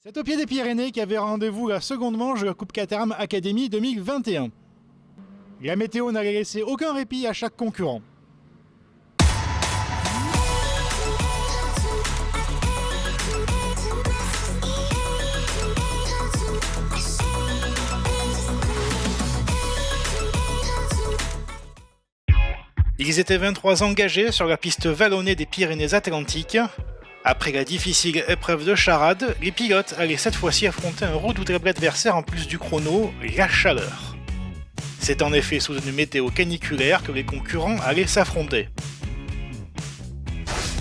C'est au pied des Pyrénées qu'avait rendez-vous la seconde manche de la Coupe Caterham Academy 2021. La météo n'allait laisser aucun répit à chaque concurrent. Ils étaient 23 engagés sur la piste vallonnée des Pyrénées-Atlantiques. Après la difficile épreuve de charade, les pilotes allaient cette fois-ci affronter un redoutable adversaire en plus du chrono, la chaleur. C'est en effet sous une météo caniculaire que les concurrents allaient s'affronter.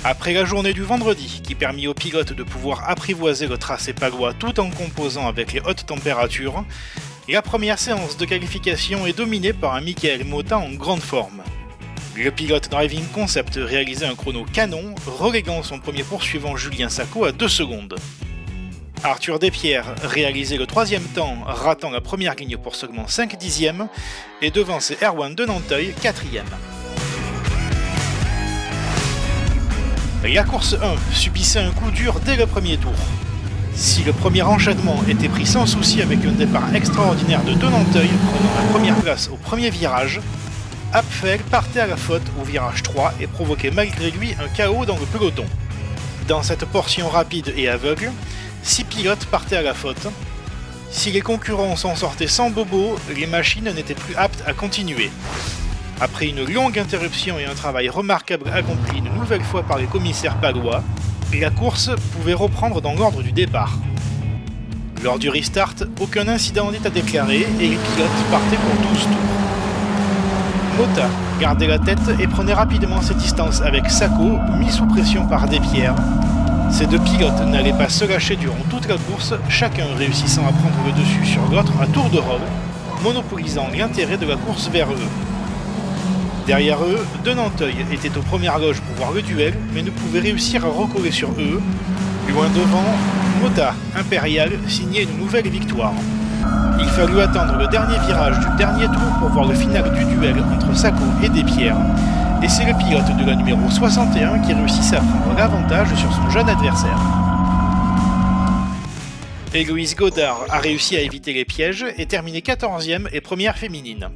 Après la journée du vendredi, qui permit aux pilotes de pouvoir apprivoiser le tracé palois tout en composant avec les hautes températures, la première séance de qualification est dominée par un Michael Mota en grande forme. Le pilote Driving Concept réalisait un chrono canon, reléguant son premier poursuivant Julien Sacco à 2 secondes. Arthur Despierres réalisait le troisième temps, ratant la première ligne pour seulement 5 dixièmes, et devançait Erwan de Nanteuil, 4ème. La course 1 subissait un coup dur dès le premier tour. Si le premier enchaînement était pris sans souci avec un départ extraordinaire de Nanteuil prenant la première place au premier virage, Apfel partait à la faute au virage 3 et provoquait malgré lui un chaos dans le peloton. Dans cette portion rapide et aveugle, 6 pilotes partaient à la faute. Si les concurrents s'en sortaient sans bobo, les machines n'étaient plus aptes à continuer. Après une longue interruption et un travail remarquable accompli une nouvelle fois par les commissaires palois, la course pouvait reprendre dans l'ordre du départ. Lors du restart, aucun incident n'est à déclarer et les pilotes partaient pour 12 tours. Mota gardait la tête et prenait rapidement ses distances avec Sacco, mis sous pression par Despierres. Ces deux pilotes n'allaient pas se lâcher durant toute la course, chacun réussissant à prendre le dessus sur l'autre à tour de rôle, monopolisant l'intérêt de la course vers eux. Derrière eux, De Nanteuil était aux premières loges pour voir le duel, mais ne pouvait réussir à recoller sur eux. Loin devant, Mota, Impérial, signait une nouvelle victoire. Il fallut attendre le dernier virage du dernier tour pour voir le final du duel entre Sacco et Despierres, et c'est le pilote de la numéro 61 qui réussissait à prendre l'avantage sur son jeune adversaire. Héloïse Godard a réussi à éviter les pièges et terminé 14ème et première féminine.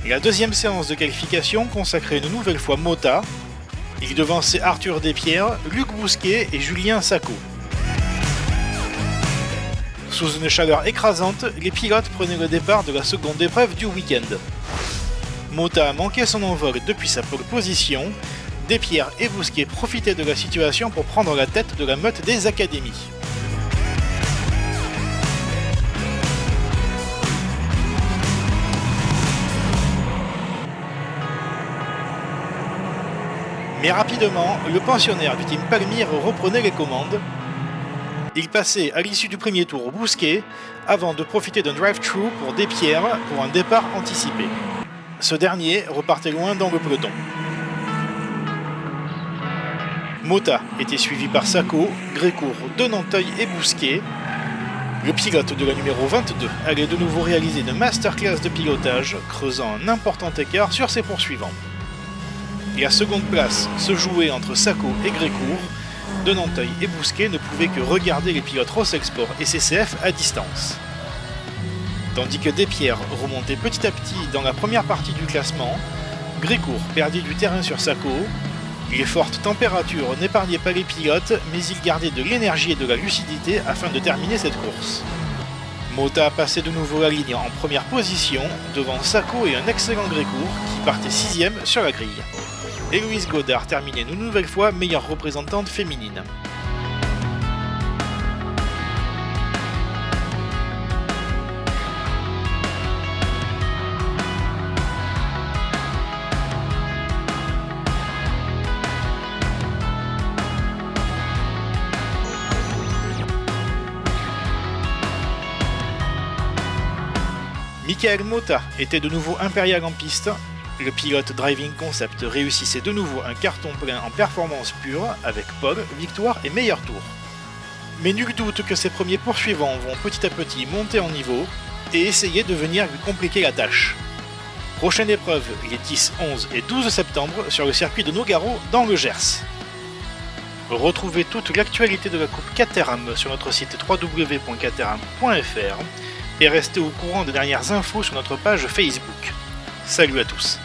La deuxième séance de qualification consacrait une nouvelle fois Mota. Il devançait Arthur Despierres, Luc Bousquet et Julien Sacco. Sous une chaleur écrasante, les pilotes prenaient le départ de la seconde épreuve du week-end. Mota manquait son envol depuis sa pole position. Despierres et Bousquet profitaient de la situation pour prendre la tête de la meute des académies. Mais rapidement, le pensionnaire du team Palmyre reprenait les commandes. Il passait à l'issue du premier tour au Bousquet, avant de profiter d'un drive-thru pour Despierres pour un départ anticipé. Ce dernier repartait loin dans le peloton. Mota était suivi par Sacco, Grécourt, De Nanteuil et Bousquet. Le pilote de la numéro 22 allait de nouveau réaliser une masterclass de pilotage, creusant un important écart sur ses poursuivants. La seconde place se jouait entre Sacco et Grécourt. De Nanteuil et Bousquet ne pouvaient que regarder les pilotes Rossexport et CCF à distance. Tandis que Despierres remontait petit à petit dans la première partie du classement, Grécourt perdait du terrain sur Sacco. Les fortes températures n'épargnaient pas les pilotes, mais ils gardaient de l'énergie et de la lucidité afin de terminer cette course. Mota passait de nouveau la ligne en première position, devant Sacco et un excellent Grécourt qui partait 6ème sur la grille. Héloïse Godard terminait une nouvelle fois meilleure représentante féminine. Michael Mota était de nouveau impérial en piste. Le pilote Driving Concept réussissait de nouveau un carton plein en performance pure avec pole, victoire et meilleur tour. Mais nul doute que ses premiers poursuivants vont petit à petit monter en niveau et essayer de venir lui compliquer la tâche. Prochaine épreuve les 10, 11 et 12 septembre sur le circuit de Nogaro dans le Gers. Retrouvez toute l'actualité de la Coupe Caterham sur notre site www.caterham.fr et restez au courant des dernières infos sur notre page Facebook. Salut à tous.